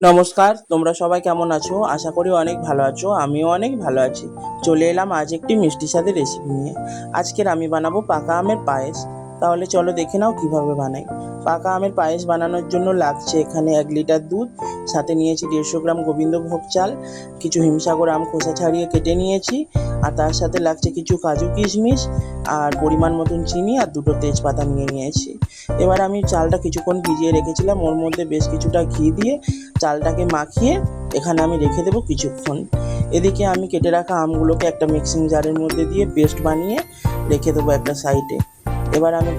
নমস্কার, তোমরা সবাই কেমন আছো? আশা করি অনেক ভালো আছো। আমিও অনেক ভালো আছি। চলে এলাম আজ একটি মিষ্টি স্বাদের রেসিপি নিয়ে। আজকের আমি বানাবো পাকা আমের পায়েস। তাহলে চলো দেখে নাও কিভাবে বানাই। পাকা আমের পায়েস বানানোর জন্য লাগছে এখানে 1 লিটার দুধ, সাথে নিয়েছি 150 গ্রাম গোবিন্দভোগ চাল, কিছু হিমসাগর আম খোসা ছাড়িয়ে কেটে নিয়েছি, আর তার সাথে লাগছে কিছু কাজু কিশমিশ, আর পরিমাণ মতন চিনি, আর 2টো তেজপাতা নিয়ে নিয়েছি। এবার আমি চালটা কিছুক্ষণ ভিজিয়ে রেখেছিলাম, ওর মধ্যে বেশ কিছুটা ঘি দিয়ে চালটাকে মাখিয়ে এখানে আমি রেখে দেবো কিছুক্ষণ। এদিকে আমি কেটে রাখা আমগুলোকে একটা মিক্সিং জারের মধ্যে দিয়ে পেস্ট বানিয়ে রেখে দেবো একটা সাইডে। এবার আমি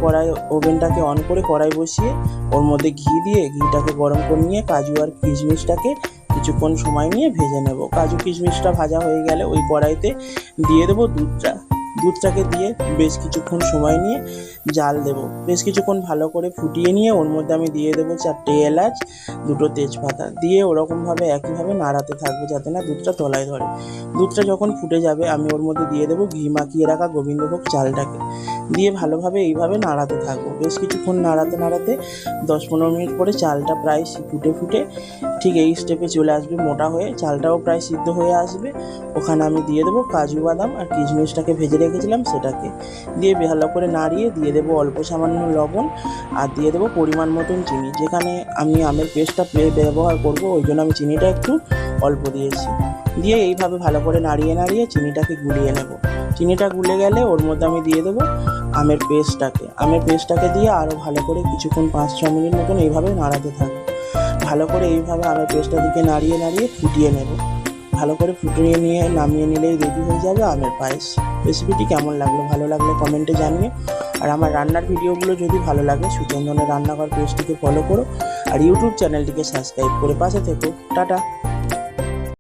ওভেনটাকে অন করে কড়াই বসিয়ে ওর মধ্যে ঘি দিয়ে ঘিটাকে গরম করে নিয়ে কাজু আর কিশমিশটাকে কিছুক্ষণ সময় নিয়ে ভেজে নেব। কাজু কিশমিশটা ভাজা হয়ে গেলে ওই কড়াইতে দিয়ে দেবো দুধটাকে দিয়ে বেশ কিছুক্ষণ সময় নিয়ে জাল দেবো। বেশ কিছুক্ষণ ভালো করে ফুটিয়ে নিয়ে ওর মধ্যে আমি দিয়ে দেবো 4টে এলাচ, 2টো তেজপাতা দিয়ে ওরকমভাবে একইভাবে নাড়াতে থাকবো যাতে না দুধটা তলায় ধরে। দুধটা যখন ফুটে যাবে আমি ওর মধ্যে দিয়ে দেবো ঘি মাখিয়ে রাখা গোবিন্দভোগ চালটাকে, দিয়ে ভালোভাবে এইভাবে নাড়াতে থাকবো। বেশ কিছুক্ষণ নাড়াতে নাড়াতে 10-15 মিনিট পরে চালটা প্রায় ফুটে ফুটে ঠিক এই স্টেপে চলে আসবে, মোটা হয়ে চালটাও প্রায় সিদ্ধ হয়ে আসবে। ওখানে আমি দিয়ে দেবো কাজু বাদাম আর কিশমিশটাকে ভেজে রেখেছিলাম সেটাকে দিয়ে ভালো করে নাড়িয়ে দিয়ে দেবো অল্প সামান্য লবণ, আর দিয়ে দেবো পরিমাণ মতন চিনি। যেখানে আমি আমের পেস্টটা ব্যবহার করব ওই জন্য আমি চিনিটা একটু অল্প দিয়েছি। দিয়ে এইভাবে ভালো করে নাড়িয়ে নাড়িয়ে চিনিটাকে গুলিয়ে নেব। চিনিটা গুলে গেলে ওর মধ্যে আমি দিয়ে দেবো আমের পেস্টটাকে দিয়ে আরও ভালো করে কিছুক্ষণ 5-6 মিনিট মতন এইভাবে নাড়াতে থাকবো। ভালো করে এইভাবে আমের পেস্টটা দিকে নাড়িয়ে নাড়িয়ে ফুটিয়ে নেব। ভালো করে ফুটিয়ে নিয়ে নামিয়ে নিলেই রেডি হয়ে যাবে আমের পায়েস। রেসিপিটি কেমন লাগলো? ভালো লাগলে কমেন্টে জানিও। আর আমার রান্নার ভিডিওগুলো যদি ভালো লাগে সুচন্দনের রান্নাঘর পেজটিকে ফলো করো, আর ইউটিউব চ্যানেলটিকে সাবস্ক্রাইব করে পাশে থেকো। টাটা।